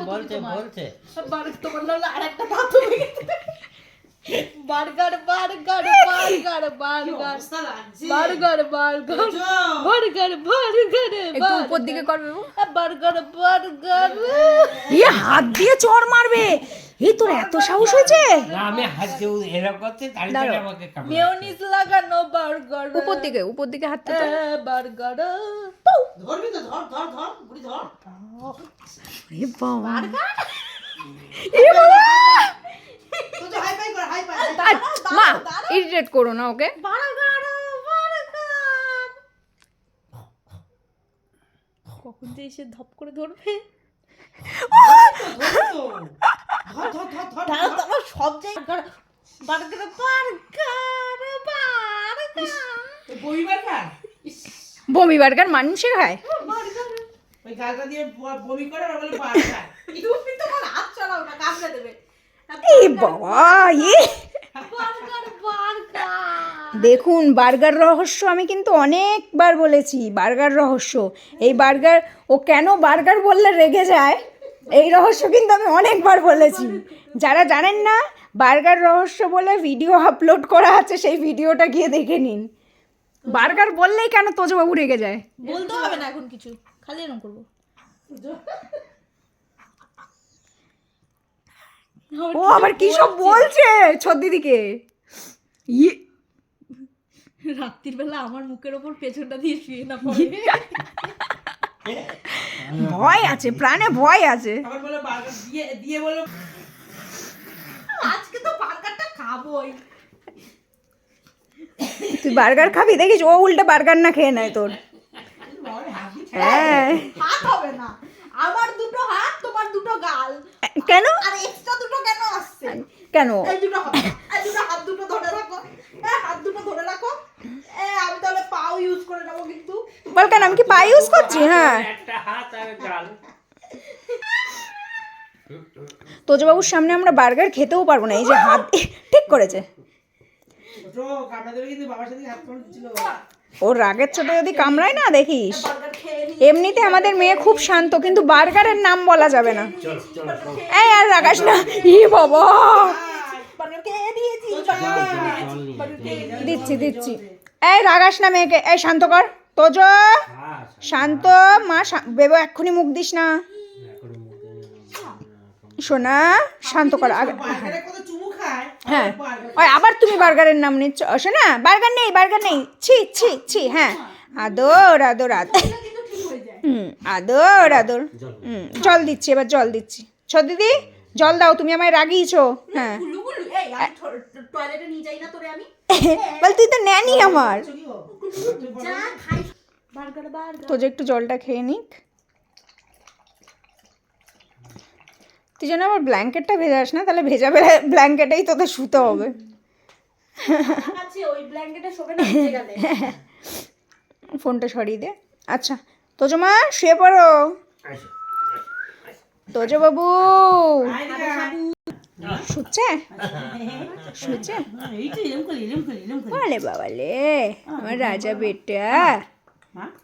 বলছে তোমার নাহলে আরেকটা দাঁত হয়ে গেছে। Burger burger burger burger burger burger burger burger একটু উপর দিকে করবে বার্গার বার্গার। ইয়ে হাত দিয়ে চড় মারবে। এই তোর এত সাহস হয়েছে? না আমি হাত দিয়ে এরকম করতে তাড়ি তাড়ি আমাকে কামড়াচ্ছে। মেয়োনিজ লাগানো বার্গার। উপর দিকে হাতটা তো বার্গার। ধরবি তো, ধর ধর ধর বুড়ি ধর। এ বাবা এ বাবা তো যে হাই ফাই কর, হাই ফাই। মা ইরিটেট করো না ওকে। Burger burger. কখন যে এসে ধপ করে ধরবে। ধর ধর ধর ধর। তারা তো আমার সব জায়গায় বার্গার বার্গার বার্গার। বই বার্গার। বমি বার্গার মানুষে খায়? ওই গালটা দিয়ে বমি করে আর বলে বার্গার। তুমি তোমার হাত চালাও না, কামড়ে দেবে। এই বাবা বার্গার বার্গার। দেখুন বার্গার রহস্য আমি কিন্তু অনেকবার বলেছি। বার্গার রহস্য, এই বার্গার, ও কেন বার্গার বললে রেগে যায়, এই রহস্য কিন্তু আমি অনেকবার বলেছি। যারা জানেন না, বার্গার রহস্য বলে ভিডিও আপলোড করা আছে, সেই ভিডিওটা গিয়ে দেখে নিন। বার্গার বললেই কেন তোজবাবু রেগে যায়। বলতে হবে না এখন কিছু, খালি এরকম করবো। ও আবার কি সব বলছে ছদ্দিদিকে। ইয়ে রাত্রির বেলা আমার মুখের ওপর পেছনটা দিয়ে শুয়ে না পড়ে। ভয় আছে, প্রাণে ভয় আছে। আবার বলে বার্গার দিয়ে দিয়ে বলে আজকে তো বার্গারটা খাবোই। তুই বার্গার খাবি, দেখিস ও উল্টে বার্গার না খেয়ে নেয় তোর। হ্যাঁ হাত হবে না, আমার দুটো হাত তোমার দুটো গাল। কেন আর এক্সট্রা দুটো কেন আসছে? কেন এই দুটো হবে, এই দুটো হাত দুটো ধরে রাখো, হাত দুটো ধরে রাখো। আমি তাহলে পাও ইউজ করে নেবো কিন্তু। বল কেন, আমি কি পা ইউজ করছি? হ্যাঁ একটা হাত আর গাল। তোজবাবুর সামনে আমরা বার্গার খেতেও পারবো না। এই যে হাত ঠিক করেছে। তো কামড়া দেবে কিন্তু বাবার সাথে হাত কামড় দিছিল। ওর রাগের ছোট যদি কামড়ায় না দেখিস। বার্গার খেয়ে নি। এমনিতে আমাদের মেয়ে খুব শান্ত, কিন্তু বার্গারের নাম বলা যাবে না। এই আর রাগাস না। ই বাবা বার্গার খেয়ে দিয়েছি। দিচ্ছি দিচ্ছি। এই রাগাস না মেয়েকে। এই শান্ত কর তোজ, শান্ত মা। বেবো এক্ষুনি মুখ দিস না সোনা, শান্ত কর আগে। বার্গারে কত চুমু খায়। হ্যাঁ ওই আবার তুমি বার্গারের নাম নিচ্ছ। শোনা বার্গার নেই, বার্গার নেই, ছি ছি ছি। হ্যাঁ আদর আদর আদর, আদর আদর। জল দিচ্ছি, এবার জল দিচ্ছি। দিদি জল দাও, তুমি আমায় রাগিয়েছো। হ্যাঁ গুলু এই আমি টয়লেটে নিয়ে যাই না তোরে আমি। বল তুই তো নেনি আমার। যা খাই বার্গার বার্গার। তো যে একটু জলটা খেয়ে নিক। তুই যেন আবার ব্ল্যাঙ্কেটটা ভেজাস না, তাহলে ভেজা ব্ল্যাঙ্কেটেই তোদের শুতে হবে। আছে ওই ব্ল্যাঙ্কেটে শোবে না ভিজে গেলে। ফোনটা সরিয়ে দে। আচ্ছা তোজো মা শুয়ে পড়ো। তোজো বাবু শুচ্ছে, শুচ্ছে। এই তো এরম করে এরম করে এরম করে। বলে বাবালে আমার রাজা বেটা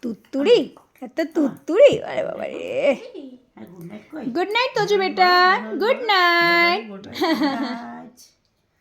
তুত্তুরি, এত তুত্তুরি। বলে বাবা রে। গুড নাইট কই। গুড নাইট তোজো বেটা, গুড নাইট।